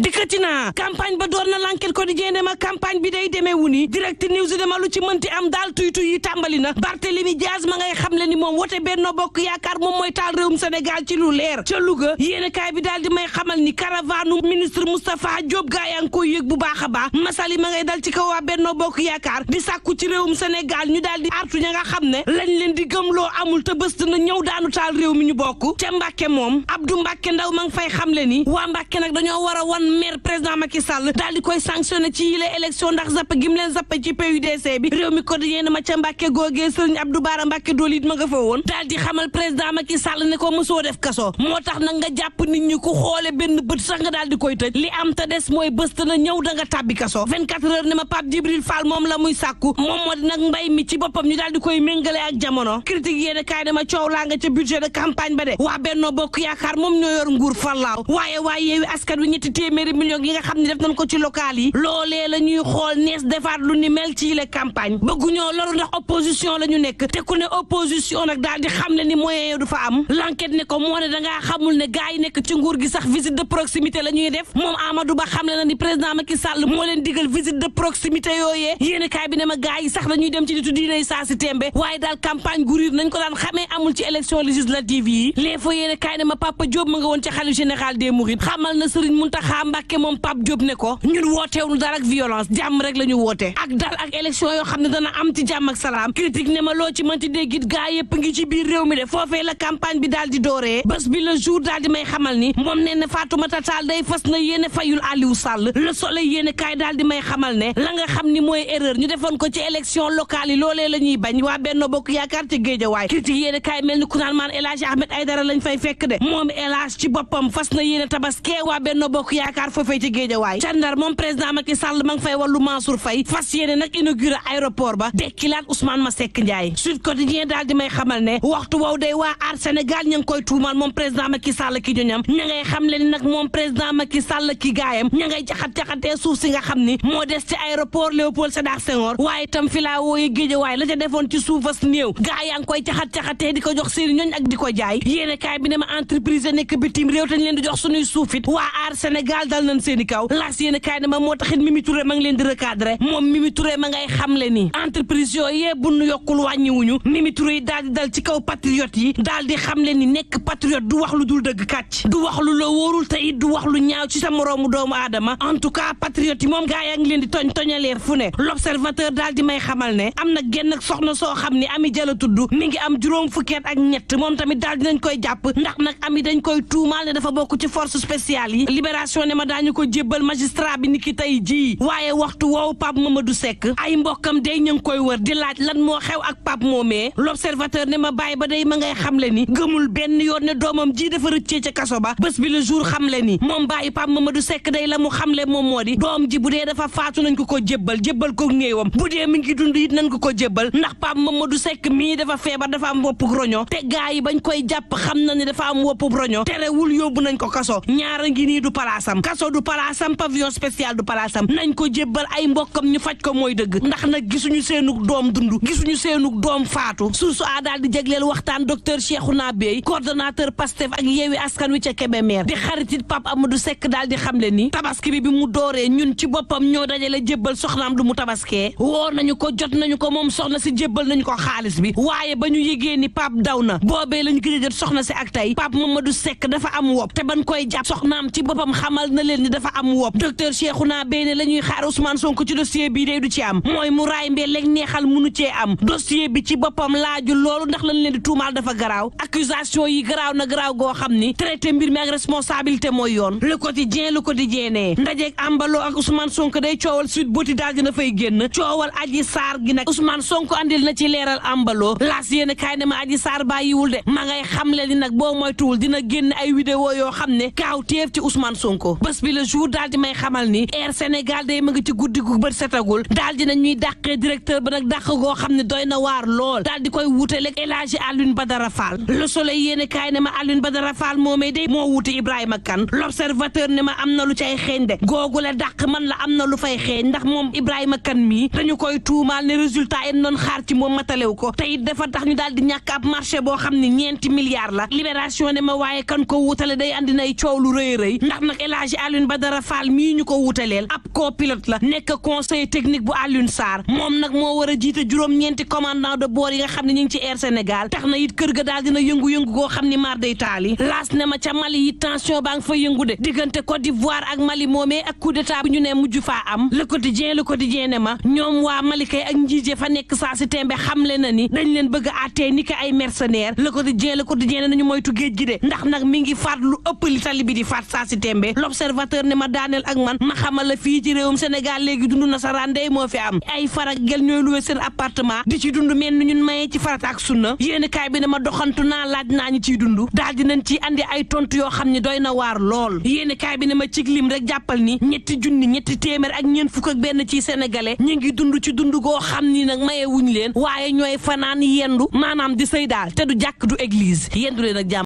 dikkati na campagne ba door na l'enquête quotidien ne ma campagne bi day demee wu ni direct news dama lu ci mënti am daal tuytu yi tàmbali na Barthélémy Dias ma ngay xam le ni moom wote Benno Bokk Yaakaar moom mooy taal réewum Sénégal ci lu leer ca Louga yéene kaay bi daal di may xamal ni caravane ministre Moustapha Diop gaa yaa ngi koy yëg bu baax a baax Massaly ma ngay dal ci kaw waa Benno Bokk Yaakaar di sàkku ci réewum Sénégal ñu daal di artu ña nga xam ne lañ leen di gëmloo amul te bés na ñëw daanu taal réew mi ñu bokk ca Mbàkke moom Abdou Mbàkke Ndaw ma ngi fay xam le ni waa Mbàkke nag dañoo war a wan maire président Macky Sall daal di koy sanctionné ci yile élection ndax zappe gim leen zappe ci PUDC bi réew mi quotidien ma ca Mbàkke googee Sëriñ Abdou Bara Mbàkke dool it ma nga fa woon daal di xamal président Macky Sall ne ko mosoo def kaso moo tax nag nga jàpp nit ñi ku xoole benn bët sax nga daal di koy tëj li am te des mooy bés na ñëw da nga tàbbi kaso 24 heures ne ma Pape Djibril Fall moom la muy sàkku moom moo di nag mbay mi ci boppam ñu daal di koy méngale ak jamono critique yéene kaay dama coow laa nga ca budget de campagne ba de waa Benno Bokk Yaakaar moom ñoo yor nguur fallaaw waaye Yewwi Askan Wi ñetti téeméeri millions yi nga xam ne def nañ ko ci local yi loolee la ñuy xool nees defaat lu ni mel ci le campagne bëgguñoo loru ndax opposition la ñu nekk te ku ne opposition nag daal di xam ne ni moyen yo du fa am l'enquête ne ko moo ne dangaa xamul ne gars yi nekk ci nguur gi sax visite de proximité la ñuy def moom Amadou Ba xam le na ni président Macky Sall moo leen digal visite de proximité yooyee yéen kaay bi ne ma gars yi sax dañuy dem ci nitu diinay saa si tembe waaye daal campagne gu riir nañ ko daan xamee amul ci élection législative yi les fa yéen kaay ne ma Papa Diop ma nga woon ci xalifa général des Mourides xamal na Serigne Mountakha Mbacké moom Pape Diop ne ko ñun wooteewul dara ak violence jàmm rek la ñu woote ak dal ak élection yoo xam ne dana am ci jàmm ak salaam critique ne ma loo ci mënti déggit gaa yëpp ngi ci biir réew mi de foofee la campagne bi daal di dooree bés bi le jour daal di may xamal ni moom nee na Fatoumata Tall day fas na yéene fayul Aliou Sall le soleil yéene kaay daal di may xamal ne la nga xam ni mooy erreur ñu defoon ko ci élection locale yi loolee la ñuy bañ waa Benno Bokk Yaakaar ci Géejawaay critique yéene kaay mel ni ku naan maan El Hadji Ahmed Aïdara lañ fay fekk de moom El Hadji ci boppam fas na yéene tabaskee waa Benno Bokk Yaakaar foofee ci Géejawaay ca Ndar moom président Macky Sall ma ngi fay wallu Mansour Faye fas yéene nag inauguré aéroport ba dekkilaat Ousmane Masseck Ndiaye Sud Quotidien daal di may xamal ne waxtu wow day waa aar Sénégal ña ngi koy tuumal moom président Macky Sall ki ñoñam ña ngay xam leen nag moom président Macky Sall ki gaayam ña ngay jaxat-jaxatee suuf si nga xam ni moo des ci aéroport Léopold Sédar Senghor waaye itam fi laa wooye Géejawaay la ca defoon ci suufas néew gaa yaa ngi koy jaxat-jaxatee di ko jox seeni ñoñ ak di ko jaay yéene kaay bi ne ma entreprise nekk bitim réew te ñu leen di jox suñuy suufit waa aar Sénégal dal nañ seeni kaw laas yéene kaay ne ma moo taxit Mimi Touré ma ngi leen di recadré moom Mimi Touré ma ngay xam le ni entreprise yooyu bu nu yokkul wàññiwuñu Mimi Touré yi daal di dal ci kaw patriote yi daal di xam le ni nekk patriote du wax lu dul dëgg kàcc du wax lu la wóorul te it du wax lu ñaaw ci sa moroomu doomu aadama en tout cas patriote yi moom gaa yaa ngi leen di toñaleer fu ne l'observateur daal di may xamal ne am na genn soxna soo xam ni Ami Jala tudd mi ngi am juróom fukkeet ak ñett moom tamit daal dinañ koy jàpp ndax nag Ami dañ koy tuumaal ne dafa bokk ci force spéciale yi libération ne ma daañu ko jébbal magistrat bi ni ki tey jii waaye waxtu woowu Pape Mamadou Seck ay mbokkam day ñu ngi koy wër di laaj lan moo xew ak Pape moomee l'observateur ne ma bàyyi ba day ma ngay xamle ni gëmul benn yoon ne doomam ji dafa rëccee ca kaso ba bés bi le jour xamle ni moom bàyyi Pape Mamadou Seck day la mu xamle moom moo di doom ji bu dee dafa faatu nañ ko jébbal ko néewam bu dee mi ngi dund it nañ ko jébbal ndax Pape Mamadou Seck mii dafa feebar dafa am woppuk roño te gaa yi bañ koy jàpp xam na ne dafa am woppuk roño terewul yóbbu nañ ko kaso ñaara ngi nii du palaasam kaso du palaasam pavillon spécial du palaasam nañ ko jébbal ay mbokkam ñu faj ko mooy dëgg ndax nag gisuñu seenug doom dund gisuñu seenug doom faatu source a daal di jagleel waxtaan docteur Cheikhouna Bey coordonnateur Pastef ak Yewwi Askan Wi ca Kébémer di xaritit Pape Amadou Seck daal di xamle ni tabaski bi mu dooree ñun ci boppam ñoo dajale jébbal soxnaam du mu tabaskee woo nañu ko jot nañu ko moom soxna si jébbal nañu ko xaalis bi waaye ba ñu yëgee ni Pape daw na boobee lañu gën a jot soxna si ak tey Pape Mamadou Seck dafa am wopp te ban koy jàpp soxnaam ci boppam xamal na leen ni dafa am wopp docteur Cheikhouna Bey ne la ñuy xaar Ousmane Sonko ci dossier bii day du ci am mooy mu raay mbee léeg neexal munu cee am dossier bi ci boppam laaju loolu ndax lañ leen di tuumaal dafa garaaw accusation yi garaaw na garaaw goo xam ni traité mbir mi ak responsabilité mooy yoon le quotidien ne ndajeeg Ambalo ak Ousmane Sonko day coowal Sweet Beauty daal dina fay génn coowal Adji Sarr gi nag Ousmane Sonko andil na ci leeral Ambalo laas yéen kaay ne ma Adji Sarr bàyyiwul de ma ngay xamle ni nag boo moytuwul dina génn ay vidéo yoo xam ne kaaw teef ci Ousmane Sonko bés bi le jour daal di may xamal ni Air Sénégal day ma ngi ci guddi gu bët setagul daal dina ñuy dàqee directeur ba nag dàq goo xam ne doy na waar lool daal di koy wuuteleeg El Hadji Alioune Badara Fall Le Soleil yéen kaay ne ma Alioune Badara Fall moomee day moo wuute Ibrahima Kane L'Observateur ne ma am na lu cay xeeñ de googu la dàq man la am na lu fay xeeñ ndax moom Ibrahima Kane mii dañu koy tuumaal ne résultat yi doon xaar ci moom matalew ko te it dafa tax ñu daal di ñàkk ab marché boo xam ne 9 milliards la Libération ne ma waaye kan ko wutale day andi nay coow lu rëy rëy ndax nag El Hadji Hadji Alioune Badara Fall mii ñu ko wutaleel ab copilote la nekk conseil technique bu Alioune Sarr moom nag moo war a jiite juróom-ñeenti commandant de bord yi nga xam ne ñu ngi ci Air Sénégal tax na it kër ga daal dina yëngu-yëngu goo xam ni mar day taali laas ne ma ca Mali yi tension baa nga fa yëngu de diggante Côte d'Ivoire ak Mali moomee ak coup d'état bu ñu ne mujj faa am le quotidien ne ma ñoom waa Mali kay ak njiije fa nekk saa si tembe xamle na ni dañ leen bëgg a àttee ni ko ay mercenaires le quotidien ne nañu moytu géej gi de ndax nag mi ngi faat lu ëpp li tali bi di faat saa si tembe l'observateur ne ma daaneel ak man ma xamal la fii ci réewum Sénégal léegi dund nasaraan day moo fi am ay farak gel ñooy luwe seen appartement di ci dund mel ni ñun mayee ci farat ak sunna yéen kaay bi ne ma doxantu naa laaj naa ñu ciy dund daal dinañ ci andi ay tontu yoo xam ne doy na waar lool yéen kaay bi ne ma cig lim rek jàppal ni ñetti téeméer ak ñeent fukk ak benn ci sénégalais ñu ngi dund ci dund goo xam ni nag maye wuñ leen waaye ñooy fanaan yendu maanaam di sëy daal te du jàkk du église yendu leen ak jàmm